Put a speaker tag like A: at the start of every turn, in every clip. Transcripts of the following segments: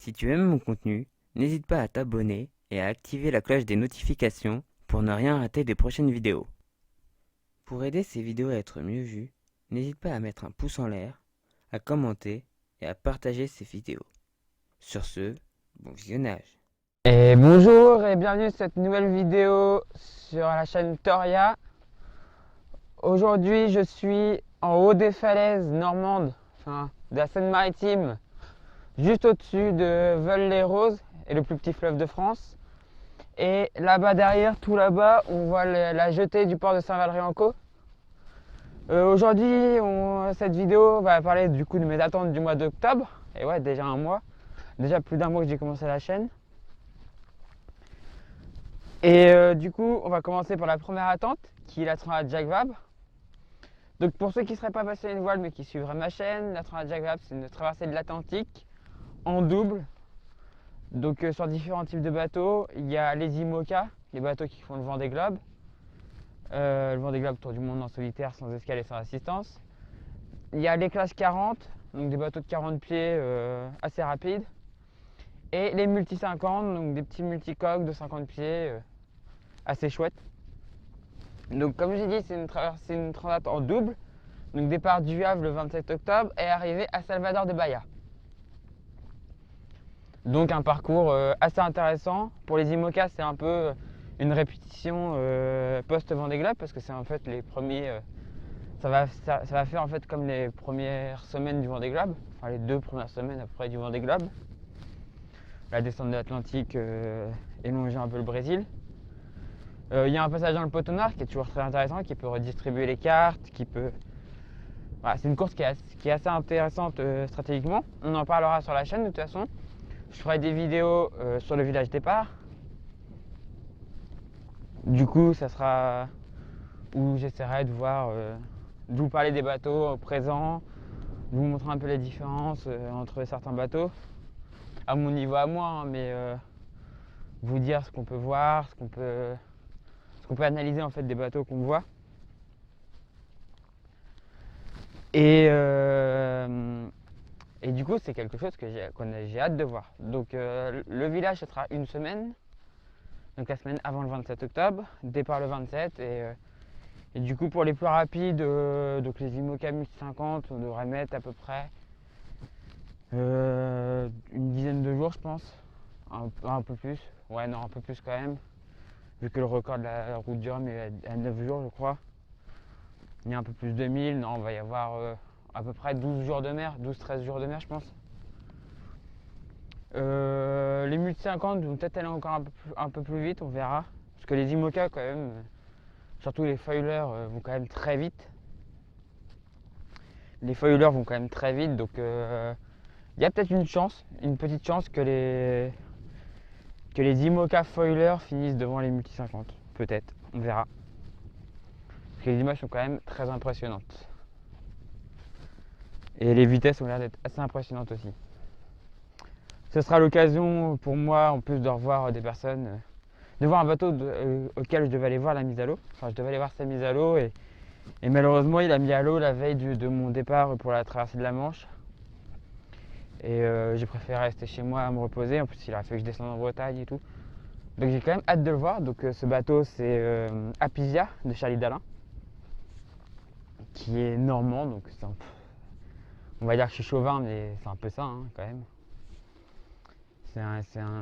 A: Si tu aimes mon contenu, n'hésite pas à t'abonner et à activer la cloche des notifications pour ne rien rater des prochaines vidéos. Pour aider ces vidéos à être mieux vues, n'hésite pas à mettre un pouce en l'air, à commenter et à partager ces vidéos. Sur ce, bon visionnage.
B: Et bonjour et bienvenue sur cette nouvelle vidéo sur la chaîne Toria. Aujourd'hui je suis en haut des falaises normandes, enfin de la Seine-Maritime, juste au-dessus de Veules-les-Roses et le plus petit fleuve de France. Et là-bas derrière, tout là-bas, on voit la jetée du port de Saint-Valery-en-Caux. Aujourd'hui, cette vidéo va parler du coup de mes attentes du mois d'octobre. Et ouais, déjà un mois, déjà plus d'un mois que j'ai commencé la chaîne. Et du coup, on va commencer par la première attente, qui est la Transat Jacques Vabre. Donc pour ceux qui ne seraient pas passionnés de voile mais qui suivraient ma chaîne, la Transat Jacques Vabre, c'est une traversée de l'Atlantique en double. Donc sur différents types de bateaux, il y a les IMOCA, les bateaux qui font le Vendée Globe. Le Vendée Globe autour du monde en solitaire, sans escale et sans assistance. Il y a les classes 40, donc des bateaux de 40 pieds assez rapides. Et les multi 50, donc des petits multicoques de 50 pieds assez chouettes. Donc comme j'ai dit, c'est une transat en double. Donc départ du Havre le 27 octobre et arrivée à Salvador de Bahia. Donc un parcours assez intéressant. Pour les IMOCA, c'est un peu une répétition post-Vendée Globe parce que c'est en fait les premiers. Ça va faire en fait comme les premières semaines du Vendée Globe, enfin les 2 premières semaines après du Vendée Globe. La descente de l'Atlantique et longer un peu le Brésil. Il y a un passage dans le poteau nord qui est toujours très intéressant, qui peut redistribuer les cartes, qui peut. Voilà, c'est une course qui est assez intéressante stratégiquement. On en parlera sur la chaîne de toute façon. Je ferai des vidéos sur le village départ. Du coup, ça sera où j'essaierai de voir, de vous parler des bateaux présents, de vous montrer un peu les différences entre certains bateaux, à mon niveau à moi, hein, mais vous dire ce qu'on peut voir, ce qu'on peut analyser en fait des bateaux qu'on voit. Et du coup, c'est quelque chose que j'ai hâte de voir. Donc, le village, ce sera une semaine. Donc, la semaine avant le 27 octobre. Départ le 27. Et du coup, pour les plus rapides, donc les IMOCA 1050, on devrait mettre à peu près une dizaine de jours, je pense. Un peu plus. Ouais, non, un peu plus quand même. Vu que le record de la route du Rhum est à 9 jours, je crois. Il y a un peu plus de 1000. Non, on va y avoir à peu près 12 jours de mer, 12-13 jours de mer, je pense. Les multi 50 vont peut-être aller encore un peu plus vite, on verra. Parce que les IMOCA, quand même, surtout les foilers, vont quand même très vite. Les foilers vont quand même très vite, donc il y a peut-être une petite chance que les IMOCA foilers finissent devant les multi 50. Peut-être, on verra. Parce que les images sont quand même très impressionnantes. Et les vitesses ont l'air d'être assez impressionnantes aussi. Ce sera l'occasion pour moi, en plus de revoir des personnes, de voir un bateau auquel je devais aller voir la mise à l'eau. Enfin, je devais aller voir sa mise à l'eau et malheureusement, il a mis à l'eau la veille de mon départ pour la traversée de la Manche. Et j'ai préféré rester chez moi à me reposer. En plus, il a fallu que je descende en Bretagne et tout. Donc j'ai quand même hâte de le voir. Donc ce bateau, c'est Apisia de Charlie Dalin, qui est normand. Donc on va dire que je suis chauvin, mais c'est un peu ça hein, quand même.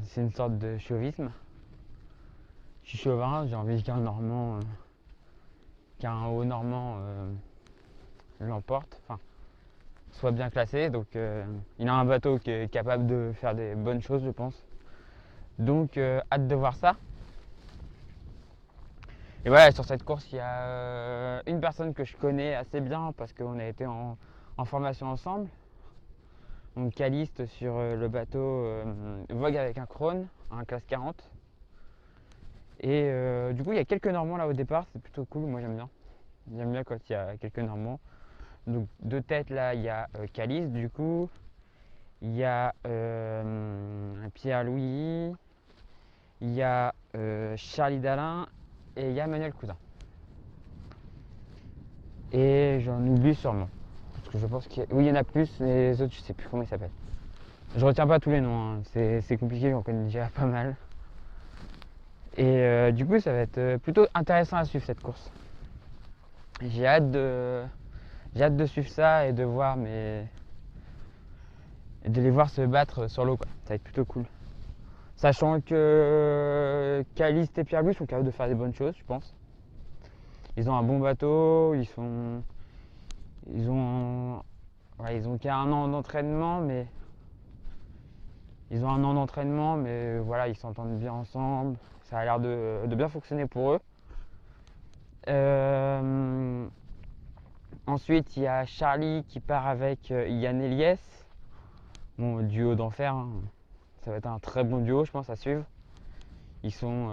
B: C'est une sorte de chauvisme. Je suis chauvin, j'ai envie qu'un haut normand l'emporte, enfin, soit bien classé. Donc il a un bateau qui est capable de faire des bonnes choses, je pense. Donc hâte de voir ça. Et voilà, sur cette course, il y a une personne que je connais assez bien parce qu'on a été en formation ensemble. Donc Caliste sur le bateau Vogue avec un Krone, un classe 40. Et du coup, il y a quelques Normands là au départ, c'est plutôt cool, moi j'aime bien. J'aime bien quand il y a quelques Normands. Donc de tête là, il y a Caliste du coup. Il y a Pierre-Louis. Il y a Charlie Dalin. Et il y a Manuel Cousin. Et j'en oublie sûrement. Parce que je pense qu'il y a... Oui, il y en a plus, mais les autres, je sais plus comment ils s'appellent. Je retiens pas tous les noms, hein. C'est compliqué, j'en connais déjà pas mal. Et du coup, ça va être plutôt intéressant à suivre cette course. J'ai hâte de, j'ai hâte de suivre ça et de voir et de les voir se battre sur l'eau, quoi. Ça va être plutôt cool. Sachant que Caliste et Pierre-Louis sont capables de faire des bonnes choses, je pense. Ils ont un bon bateau, ils ont, ouais, ils ont qu'un an d'entraînement, mais voilà, ils s'entendent bien ensemble. Ça a l'air de bien fonctionner pour eux. Euh, Ensuite, il y a Charlie qui part avec Yann Eliès. Bon, duo d'enfer, hein. Ça va être un très bon duo, je pense, à suivre. Ils sont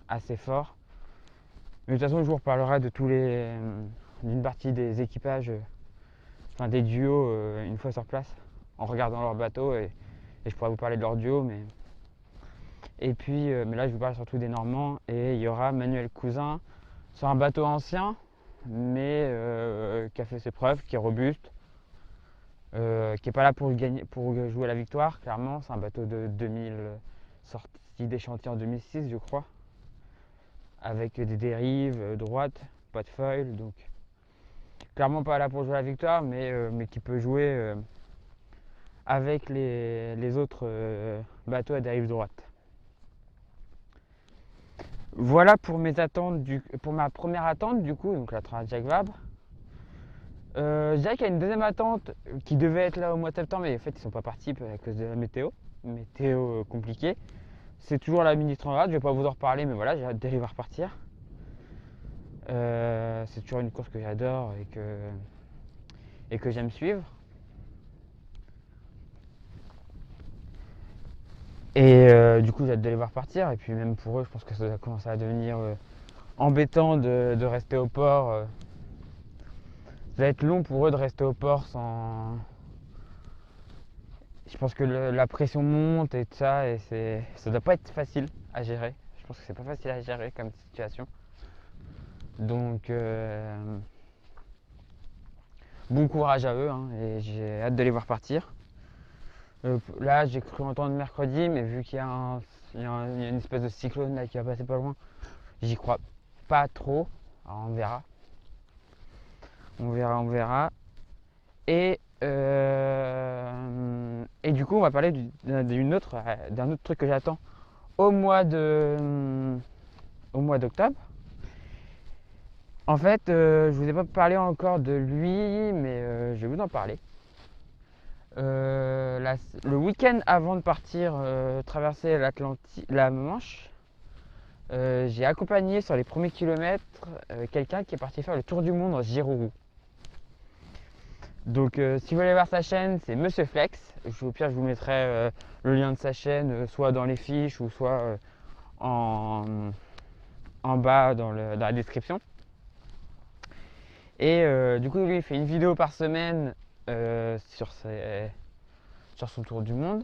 B: assez forts. Mais de toute façon, je vous reparlerai de d'une partie des équipages, enfin des duos, une fois sur place, en regardant leur bateau et je pourrais vous parler de leur duo. Et puis, mais là, je vous parle surtout des Normands et il y aura Manuel Cousin sur un bateau ancien, mais qui a fait ses preuves, qui est robuste, qui n'est pas là pour gagner, pour jouer la victoire. Clairement, c'est un bateau de 2000, sorti des chantiers en 2006, je crois, avec des dérives droites, pas de foil, donc clairement pas là pour jouer la victoire, mais qui peut jouer avec les autres bateaux à dérive droite. Voilà pour mes attentes pour ma première attente du coup, donc la Transat Jacques Vabre. Je dirais qu'il y a une deuxième attente qui devait être là au mois de septembre, mais en fait ils sont pas partis à cause de la météo compliquée. C'est toujours la Mini Transat, je vais pas vous en reparler, mais voilà, j'ai hâte d'aller voir repartir. C'est toujours une course que j'adore et que j'aime suivre. Et du coup, j'ai hâte de les voir partir. Et puis, même pour eux, je pense que ça va commencer à devenir embêtant de rester au port. Ça va être long pour eux de rester au port sans. Je pense que la pression monte et tout ça, et ça doit pas être facile à gérer. Je pense que c'est pas facile à gérer comme situation. Donc, bon courage à eux, hein, et j'ai hâte de les voir partir. Là, j'ai cru entendre mercredi, mais vu qu'il y a, il y a une espèce de cyclone là qui va passer pas loin, j'y crois pas trop. Alors, on verra. On verra, on verra. Et du coup, on va parler d'un autre truc que j'attends au mois d'octobre. En fait, je vous ai pas parlé encore de lui, mais je vais vous en parler. Le week-end avant de partir traverser la Manche, j'ai accompagné sur les premiers kilomètres quelqu'un qui est parti faire le tour du monde en Giroud. Donc si vous voulez voir sa chaîne, c'est Monsieur Flex. Au pire, je vous mettrai le lien de sa chaîne soit dans les fiches ou soit en, en bas dans la description. Et du coup, lui, il fait une vidéo par semaine sur son tour du monde.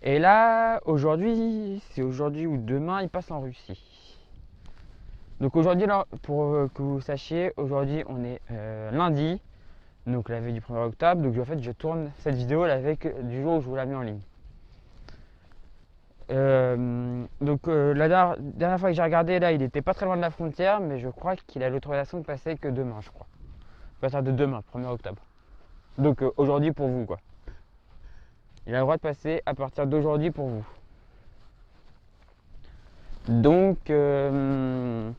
B: Et là, aujourd'hui, c'est aujourd'hui ou demain, il passe en Russie. Donc aujourd'hui, pour que vous sachiez, aujourd'hui on est lundi, donc la veille du 1er octobre. Donc en fait, je tourne cette vidéo la veille du jour où je vous la mets en ligne. La dernière fois que j'ai regardé, là, il était pas très loin de la frontière, mais je crois qu'il a l'autorisation de passer que demain, je crois. À partir de demain, 1er octobre. Donc aujourd'hui pour vous, quoi. Il a le droit de passer à partir d'aujourd'hui pour vous. Donc c'est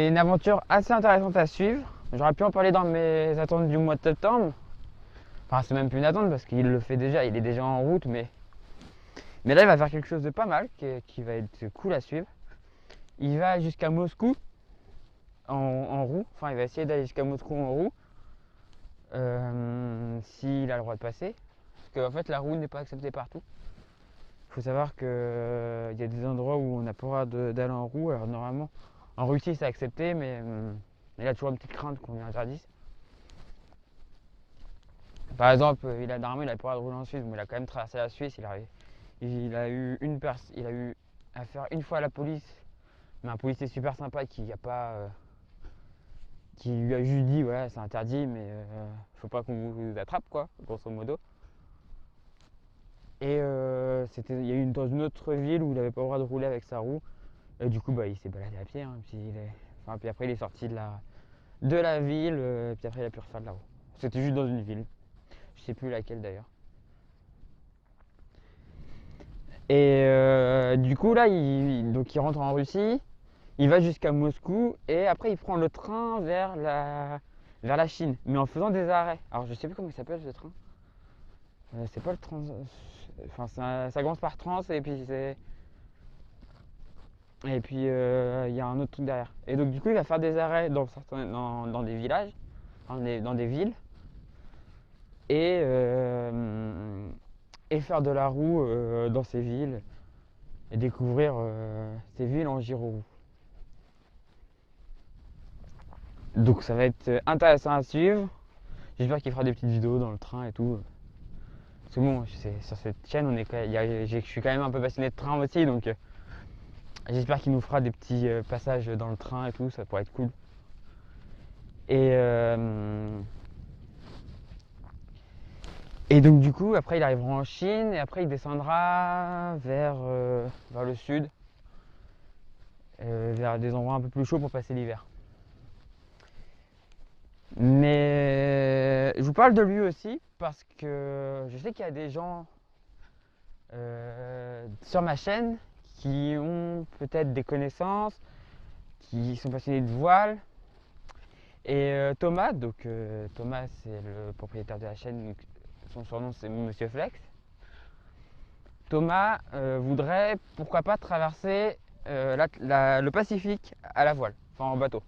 B: une aventure assez intéressante à suivre. J'aurais pu en parler dans mes attentes du mois de septembre. Enfin, c'est même plus une attente parce qu'il le fait déjà, il est déjà en route, mais là, il va faire quelque chose de pas mal qui va être cool à suivre. Il va jusqu'à Moscou en roue. Enfin, il va essayer d'aller jusqu'à Moscou en roue. S'il a le droit de passer. Parce qu'en fait, la roue n'est pas acceptée partout. Il faut savoir qu'il y a des endroits où on n'a pas le droit d'aller en roue. Alors, normalement, en Russie, c'est accepté, mais il a toujours une petite crainte qu'on lui interdise. Par exemple, normalement, il a pas le droit de rouler en Suisse, mais il a quand même traversé la Suisse. Il a eu affaire une fois à la police, mais un policier super sympa qui n'a pas qui lui a juste dit voilà c'est interdit mais faut pas qu'on vous attrape quoi, grosso modo. Et il y a eu dans une autre ville où il avait pas le droit de rouler avec sa roue. Et du coup bah il s'est baladé à pied, hein, puis après il est sorti de la ville, puis après il a pu refaire de la roue. C'était juste dans une ville, je sais plus laquelle d'ailleurs. Et du coup là donc il rentre en Russie, il va jusqu'à Moscou et après il prend le train vers la Chine, mais en faisant des arrêts. Alors je sais plus comment il s'appelle ce train. C'est pas le train. Enfin ça commence par trans et puis c'est. Et puis il y a un autre truc derrière. Et donc du coup il va faire des arrêts dans des villages, dans des villes. Et, et faire de la roue dans ces villes. Et découvrir ces villes en gyroroue. Donc ça va être intéressant à suivre. J'espère qu'il fera des petites vidéos dans le train et tout. Parce que bon, sur cette chaîne, je suis quand même un peu passionné de train aussi, donc j'espère qu'il nous fera des petits passages dans le train et tout, ça pourrait être cool. Et, et donc du coup, après il arrivera en Chine et après il descendra vers le sud, vers des endroits un peu plus chauds pour passer l'hiver. Mais je vous parle de lui aussi parce que je sais qu'il y a des gens sur ma chaîne qui ont peut-être des connaissances, qui sont passionnés de voile. Et Thomas, donc Thomas c'est le propriétaire de la chaîne, donc son surnom c'est Monsieur Flex. Thomas voudrait pourquoi pas traverser le Pacifique à la voile, enfin en bateau.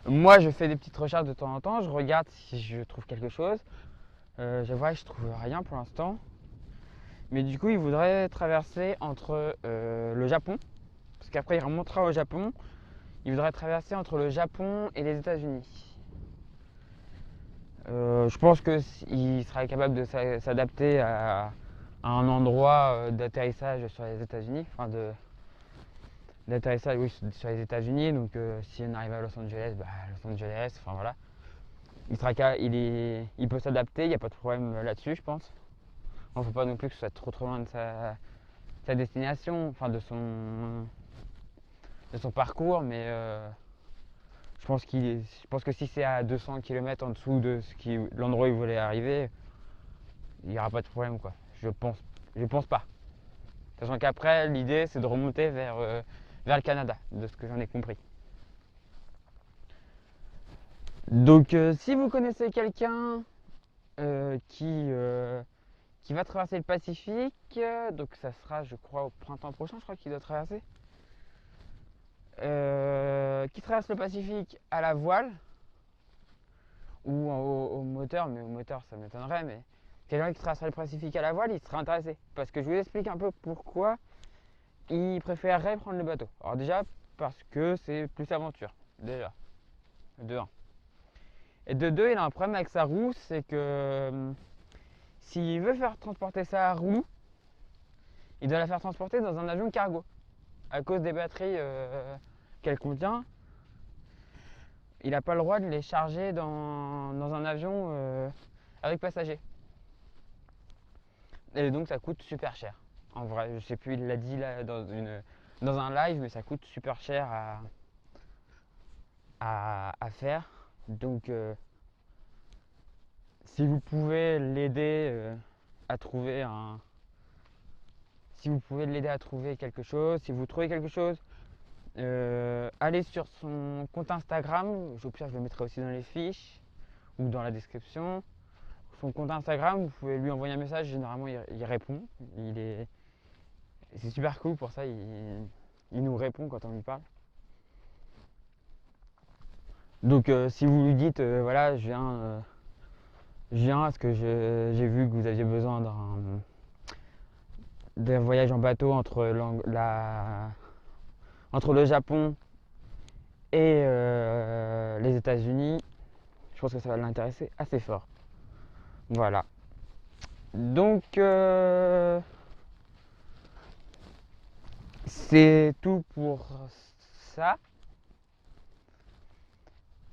B: Moi je fais des petites recherches de temps en temps, je regarde si je trouve quelque chose. Je vois que je trouve rien pour l'instant. Mais du coup il voudrait traverser entre le Japon, parce qu'après il remontera au Japon. Il voudrait traverser entre le Japon et les États-Unis. Je pense qu'il sera capable de s'adapter à un endroit d'atterrissage sur les États-Unis, enfin d'atterrissage oui, sur les États-Unis. Donc si on arrive à Los Angeles, bah, Los Angeles, enfin voilà. Il peut s'adapter, il n'y a pas de problème là-dessus, je pense. Il ne faut pas non plus que ce soit trop loin de sa destination, enfin de son parcours, mais je pense que si c'est à 200 km en dessous de l'endroit où il voulait arriver, il n'y aura pas de problème quoi. Je pense pas. Sachant qu'après, l'idée c'est de remonter vers le Canada, de ce que j'en ai compris. Donc si vous connaissez quelqu'un qui va traverser le Pacifique, donc ça sera je crois au printemps prochain, je crois qu'il doit traverser. Qui traverse le Pacifique à la voile ou au moteur, mais au moteur ça m'étonnerait, mais quelqu'un qui traverserait le Pacifique à la voile, il serait intéressé. Parce que je vous explique un peu pourquoi il préférerait prendre le bateau. Alors déjà, parce que c'est plus aventure, déjà, de 1. Et de 2, il a un problème avec sa roue, c'est que s'il veut faire transporter sa roue, il doit la faire transporter dans un avion cargo. À cause des batteries qu'elle contient, il n'a pas le droit de les charger dans un avion avec passagers. Et donc ça coûte super cher. En vrai, je sais plus, il l'a dit là dans un live, mais ça coûte super cher à faire. Donc si vous pouvez l'aider à trouver si vous pouvez l'aider à trouver quelque chose, si vous trouvez quelque chose, allez sur son compte Instagram. Au pire, je le mettrai aussi dans les fiches ou dans la description. Son compte Instagram, vous pouvez lui envoyer un message, généralement il répond. C'est super cool pour ça, il nous répond quand on lui parle. Donc si vous lui dites voilà je viens parce que j'ai vu que vous aviez besoin d'un voyage en bateau entre le Japon et les États-Unis, je pense que ça va l'intéresser assez fort. Voilà. Donc c'est tout pour ça.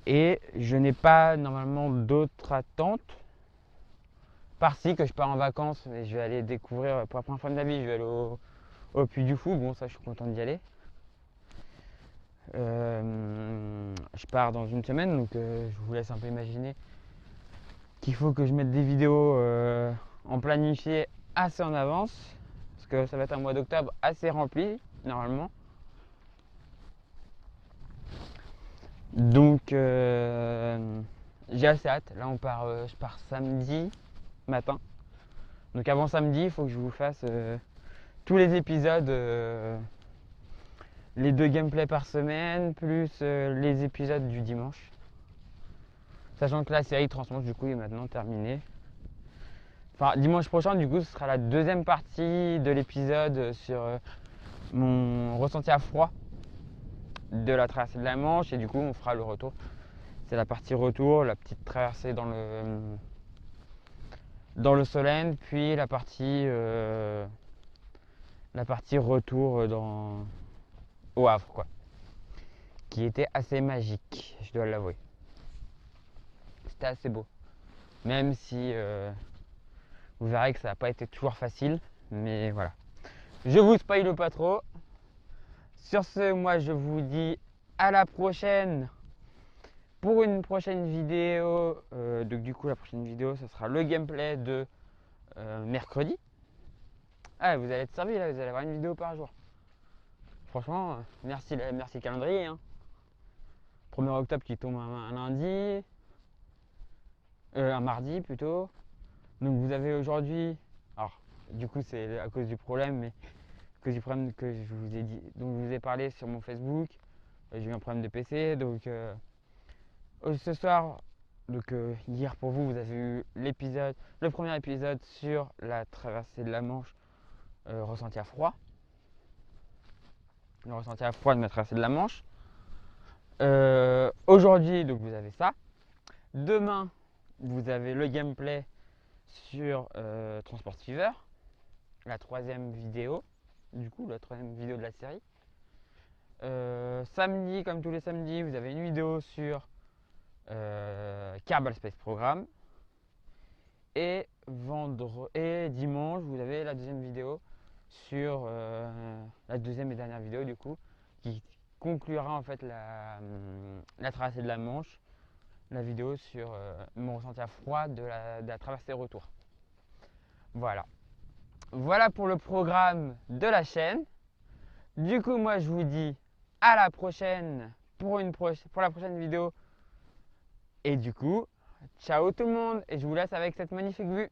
B: Et je n'ai pas normalement d'autres attentes. Par si que je pars en vacances, mais je vais aller découvrir pour la première fois de ma vie, je vais aller au Puy du Fou. Bon, ça, je suis content d'y aller. Je pars dans une semaine, donc je vous laisse un peu imaginer qu'il faut que je mette des vidéos en planifié assez en avance, parce que ça va être un mois d'octobre assez rempli, normalement. Donc, j'ai assez hâte. Là, je pars samedi matin. Donc, avant samedi, il faut que je vous fasse tous les épisodes, les 2 gameplays par semaine, plus les épisodes du dimanche. Sachant que la série Transmanche, du coup, est maintenant terminée. Enfin, dimanche prochain, du coup, ce sera la deuxième partie de l'épisode sur mon ressenti à froid de la traversée de la Manche. Et du coup, on fera le retour. C'est la partie retour, la petite traversée dans le Solent, puis la partie retour au Havre, quoi. Qui était assez magique, je dois l'avouer. C'était assez beau. Même si vous verrez que ça n'a pas été toujours facile, mais voilà. Je vous spoile pas trop. Sur ce, moi je vous dis à la prochaine pour une prochaine vidéo. Donc du coup la prochaine vidéo ce sera le gameplay de mercredi. Ah, vous allez être servi là, vous allez avoir une vidéo par jour. Franchement, merci calendrier. 1er octobre qui tombe un lundi, un mardi plutôt. Donc vous avez aujourd'hui, alors du coup c'est à cause du problème, mais à cause du problème que je vous ai dit, donc je vous ai parlé sur mon Facebook, j'ai eu un problème de PC, donc ce soir, donc hier pour vous, vous avez eu le premier épisode sur la traversée de la Manche, ressenti à froid, le ressenti à froid de ma traversée de la Manche. Aujourd'hui, donc vous avez ça. Demain, vous avez le gameplay sur Transport Fever, la 3e vidéo, du coup, la 3e vidéo de la série. Samedi, comme tous les samedis, vous avez une vidéo sur Kerbal Space Program. Et dimanche, vous avez la 2e vidéo sur la 2e et dernière vidéo, du coup, qui conclura en fait la traversée de la Manche. La vidéo sur mon ressenti à froid de la traversée retour. Voilà. Voilà pour le programme de la chaîne. Du coup, moi, je vous dis à la prochaine pour la prochaine vidéo. Et du coup, ciao tout le monde. Et je vous laisse avec cette magnifique vue.